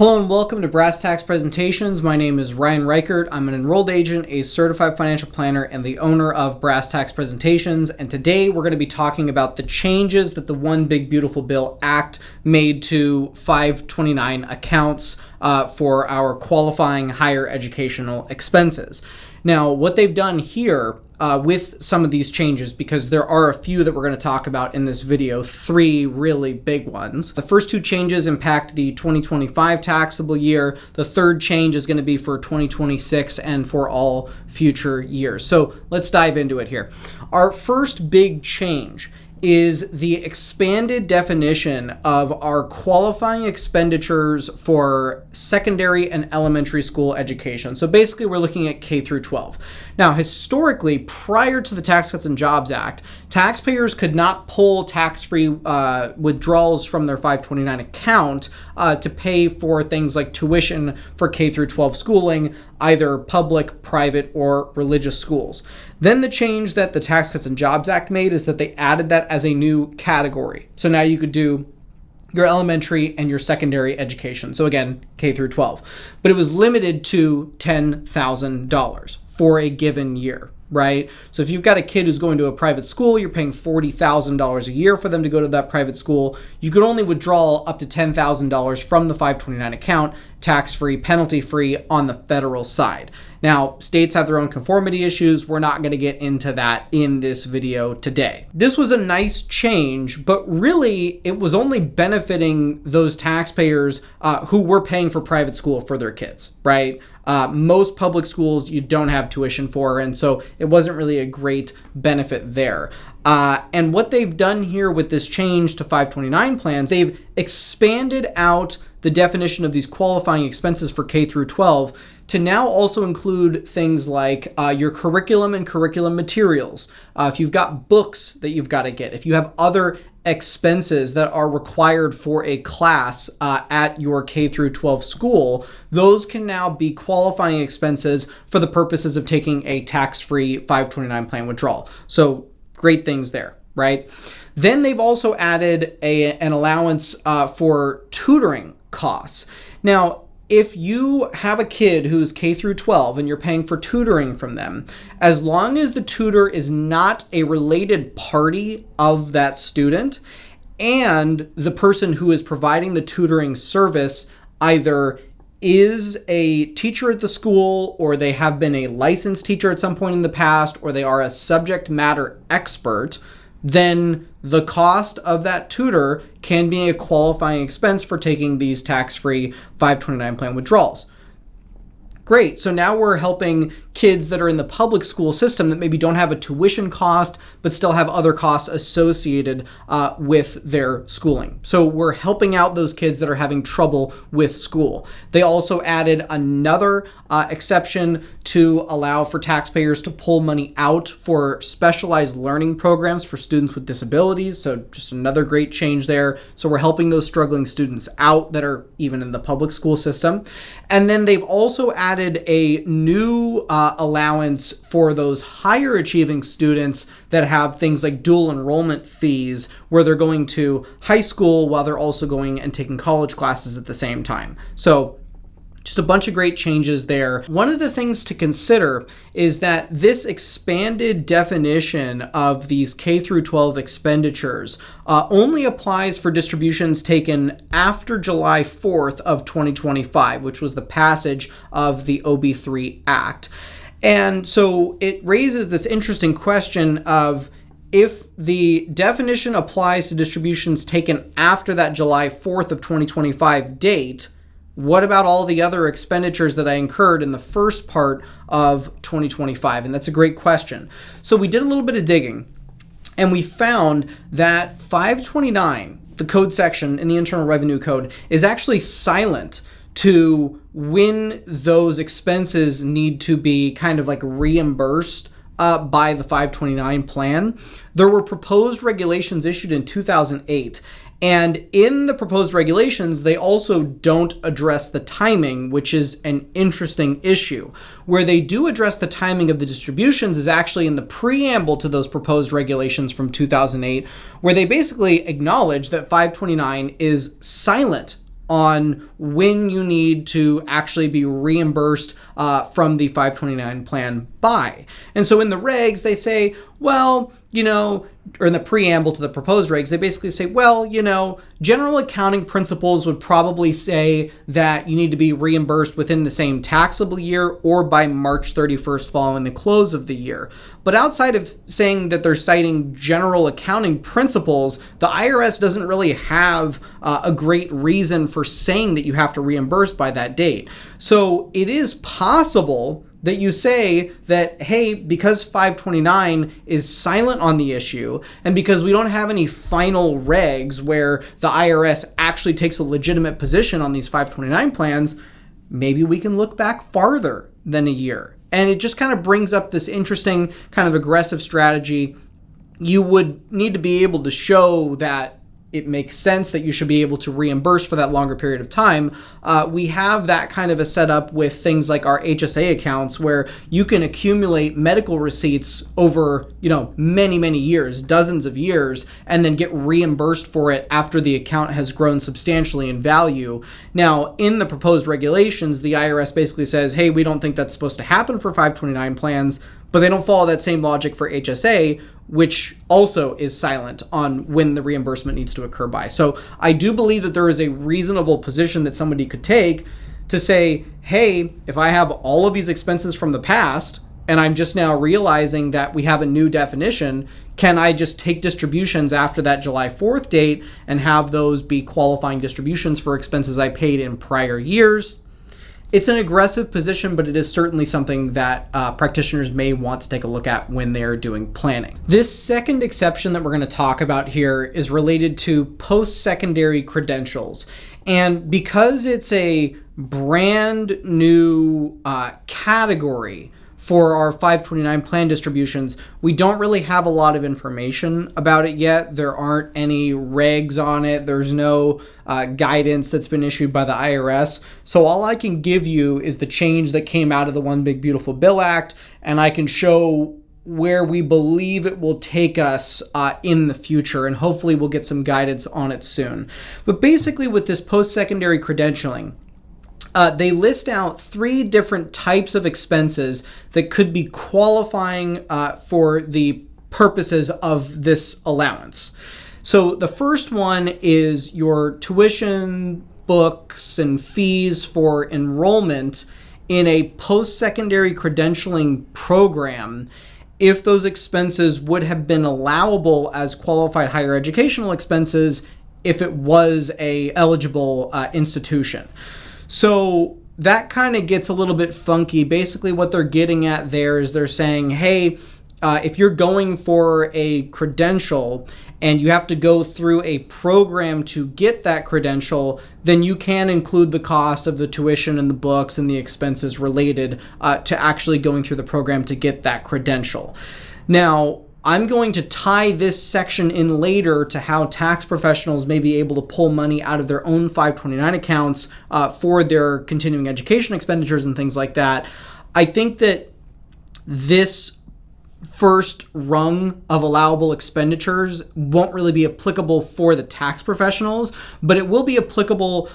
Hello and welcome to Brass Tax Presentations. My name is Ryan Reichert. I'm an enrolled agent, a certified financial planner, and the owner of Brass Tax Presentations. And today we're going to be talking about the changes that the One Big Beautiful Bill Act made to 529 accounts for our qualifying higher educational expenses. Now, what they've done here with some of these changes, because there are a few that we're going to talk about in this video, three really big ones. The first two changes impact the 2025 taxable year. The third change is going to be for 2026 and for all future years. So let's dive into it here. Our first big change is the expanded definition of our qualifying expenditures for secondary and elementary school education. So basically we're looking at K through 12. Now, historically, prior to the Tax Cuts and Jobs Act, taxpayers could not pull tax-free withdrawals from their 529 account to pay for things like tuition for K through 12 schooling, either public, private, or religious schools. Then the change that the Tax Cuts and Jobs Act made is that they added that as a new category. So now you could do your elementary and your secondary education. So again, K through 12. But it was limited to $10,000 for a given year, right? So if you've got a kid who's going to a private school, you're paying $40,000 a year for them to go to that private school. You could only withdraw up to $10,000 from the 529 account, tax-free, penalty-free on the federal side. Now, states have their own conformity issues. We're not going to get into that in this video today. This was a nice change, but really it was only benefiting those taxpayers who were paying for private school for their kids, right? Most public schools you don't have tuition for, and so it wasn't really a great benefit there. And what they've done here with this change to 529 plans, they've expanded out the definition of these qualifying expenses for K through 12 to now also include things like your curriculum and curriculum materials. If you've got books that you've got to get, if you have other expenses that are required for a class at your K through 12 school, those can now be qualifying expenses for the purposes of taking a tax-free 529 plan withdrawal. So great things there, right? Then they've also added an allowance for tutoring costs. Now, if you have a kid who's K through 12 and you're paying for tutoring from them, as long as the tutor is not a related party of that student and the person who is providing the tutoring service either is a teacher at the school, or they have been a licensed teacher at some point in the past, or they are a subject matter expert, then the cost of that tutor can be a qualifying expense for taking these tax-free 529 plan withdrawals. Great. So now we're helping kids that are in the public school system that maybe don't have a tuition cost, but still have other costs associated with their schooling. So we're helping out those kids that are having trouble with school. They also added another exception to allow for taxpayers to pull money out for specialized learning programs for students with disabilities. So just another great change there. So we're helping those struggling students out that are even in the public school system. And then they've also added a new allowance for those higher achieving students that have things like dual enrollment fees, where they're going to high school while they're also going and taking college classes at the same time. So just a bunch of great changes there. One of the things to consider is that this expanded definition of these K through 12 expenditures only applies for distributions taken after July 4th of 2025, which was the passage of the OB3 Act. And so it raises this interesting question of, if the definition applies to distributions taken after that July 4th of 2025 date, what about all the other expenditures that I incurred in the first part of 2025? And that's a great question. So we did a little bit of digging, and we found that 529, the code section in the Internal Revenue Code, is actually silent to when those expenses need to be kind of like reimbursed by the 529 plan. There were proposed regulations issued in 2008. And in the proposed regulations, they also don't address the timing, which is an interesting issue. Where they do address the timing of the distributions is actually in the preamble to those proposed regulations from 2008, where they basically acknowledge that 529 is silent on when you need to actually be reimbursed from the 529 plan by. And so in the regs, they say, well, or in the preamble to the proposed regs, they basically say, well, general accounting principles would probably say that you need to be reimbursed within the same taxable year or by March 31st following the close of the year. But outside of saying that they're citing general accounting principles, the IRS doesn't really have a great reason for saying that you have to reimburse by that date. So it is possible that you say that, hey, because 529 is silent on the issue, and because we don't have any final regs where the IRS actually takes a legitimate position on these 529 plans, maybe we can look back farther than a year. And it just kind of brings up this interesting kind of aggressive strategy. You would need to be able to show that it makes sense that you should be able to reimburse for that longer period of time. We have that kind of a setup with things like our HSA accounts where you can accumulate medical receipts over, many, many years, dozens of years, and then get reimbursed for it after the account has grown substantially in value. Now, in the proposed regulations, the IRS basically says, hey, we don't think that's supposed to happen for 529 plans, but they don't follow that same logic for HSA, which also is silent on when the reimbursement needs to occur by. So I do believe that there is a reasonable position that somebody could take to say, hey, if I have all of these expenses from the past and I'm just now realizing that we have a new definition, can I just take distributions after that July 4th date and have those be qualifying distributions for expenses I paid in prior years? It's an aggressive position, but it is certainly something that practitioners may want to take a look at when they're doing planning. This second exception that we're going to talk about here is related to post-secondary credentials. And because it's a brand new category for our 529 plan distributions, we don't really have a lot of information about it yet. There aren't any regs on it. There's no guidance that's been issued by the IRS. So all I can give you is the change that came out of the One Big Beautiful Bill Act, and I can show where we believe it will take us in the future, and hopefully we'll get some guidance on it soon. But basically with this post-secondary credentialing, they list out 3 different types of expenses that could be qualifying for the purposes of this allowance. So the first one is your tuition, books, and fees for enrollment in a post-secondary credentialing program if those expenses would have been allowable as qualified higher educational expenses if it was a eligible institution. So that kind of gets a little bit funky. Basically what they're getting at there is they're saying, hey, if you're going for a credential and you have to go through a program to get that credential, then you can include the cost of the tuition and the books and the expenses related to actually going through the program to get that credential. Now, I'm going to tie this section in later to how tax professionals may be able to pull money out of their own 529 accounts for their continuing education expenditures and things like that. I think that this first rung of allowable expenditures won't really be applicable for the tax professionals, but it will be applicable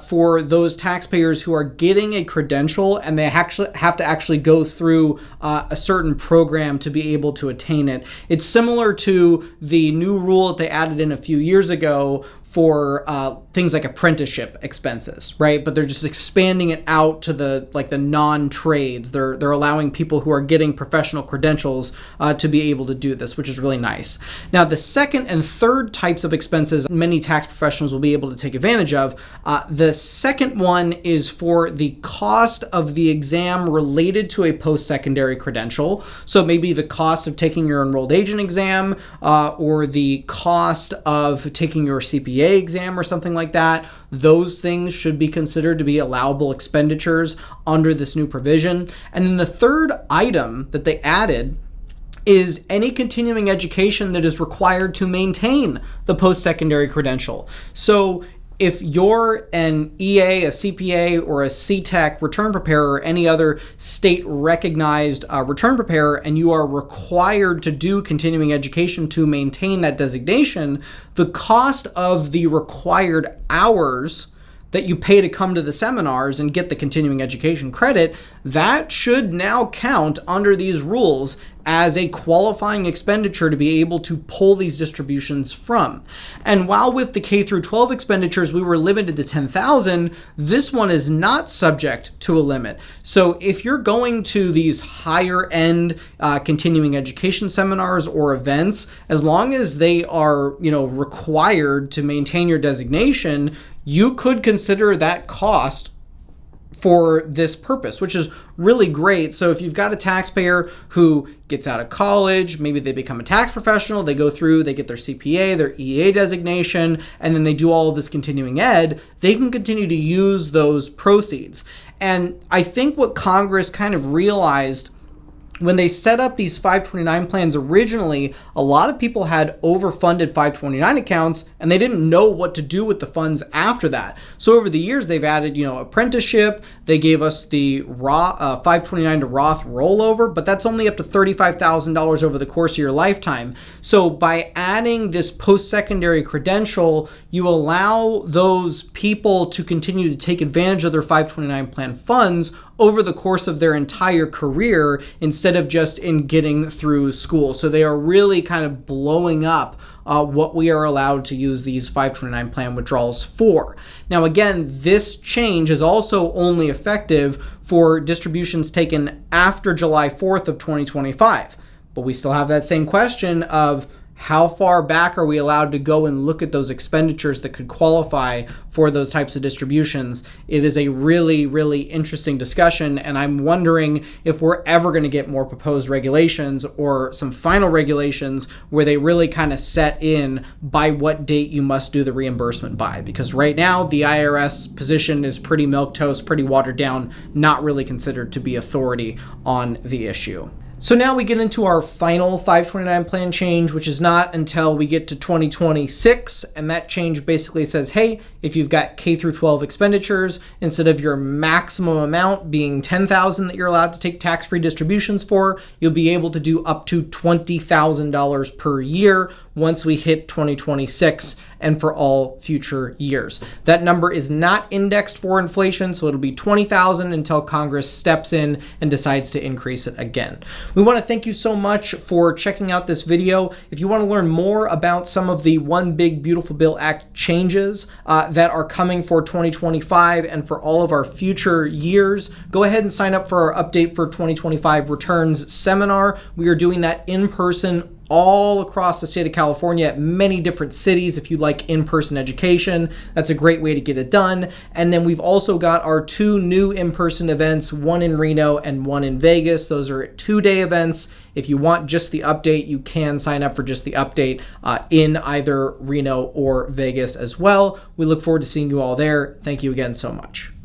for those taxpayers who are getting a credential and they actually have to actually go through a certain program to be able to attain it. It's similar to the new rule that they added in a few years ago for things like apprenticeship expenses, right? But they're just expanding it out to the non-trades. They're allowing people who are getting professional credentials to be able to do this, which is really nice. Now, the second and third types of expenses many tax professionals will be able to take advantage of. The second one is for the cost of the exam related to a post-secondary credential. So maybe the cost of taking your enrolled agent exam or the cost of taking your CPA exam or something like that. Those things should be considered to be allowable expenditures under this new provision. And then the third item that they added is any continuing education that is required to maintain the post-secondary credential. So if you're an EA, a CPA, or a CTEC return preparer, or any other state-recognized return preparer, and you are required to do continuing education to maintain that designation, the cost of the required hours that you pay to come to the seminars and get the continuing education credit, that should now count under these rules as a qualifying expenditure to be able to pull these distributions from. And while with the K through 12 expenditures we were limited to 10,000, this one is not subject to a limit. So if you're going to these higher end continuing education seminars or events, as long as they are, required to maintain your designation, you could consider that cost for this purpose, which is really great. So if you've got a taxpayer who gets out of college, maybe they become a tax professional, they go through, they get their CPA, their EA designation, and then they do all of this continuing ed, they can continue to use those proceeds. And I think what Congress kind of realized when they set up these 529 plans originally, a lot of people had overfunded 529 accounts and they didn't know what to do with the funds after that. So over the years, they've added, apprenticeship. They gave us the 529 to Roth rollover, but that's only up to $35,000 over the course of your lifetime. So by adding this post-secondary credential, you allow those people to continue to take advantage of their 529 plan funds over the course of their entire career instead of just in getting through school. So they are really kind of blowing up what we are allowed to use these 529 plan withdrawals for. Now, again, this change is also only effective for distributions taken after July 4th of 2025. But we still have that same question of how far back are we allowed to go and look at those expenditures that could qualify for those types of distributions? It is a really, really interesting discussion, and I'm wondering if we're ever going to get more proposed regulations or some final regulations where they really kind of set in by what date you must do the reimbursement by. Because right now, the IRS position is pretty milquetoast, pretty watered down, not really considered to be authority on the issue. So now we get into our final 529 plan change, which is not until we get to 2026. And that change basically says, hey, if you've got K through 12 expenditures, instead of your maximum amount being $10,000 that you're allowed to take tax-free distributions for, you'll be able to do up to $20,000 per year once we hit 2026 and for all future years. That number is not indexed for inflation, so it'll be $20,000 until Congress steps in and decides to increase it again. We want to thank you so much for checking out this video. If you want to learn more about some of the One Big Beautiful Bill Act changes that are coming for 2025 and for all of our future years, go ahead and sign up for our Update for 2025 Returns seminar. We are doing that in person all across the state of California at many different cities. If you like in-person education, that's a great way to get it done. And then we've also got our 2 new in-person events, one in Reno and one in Vegas. Those are 2-day events. If you want just the update, you can sign up for just the update in either Reno or Vegas as well. We look forward to seeing you all there. Thank you again so much.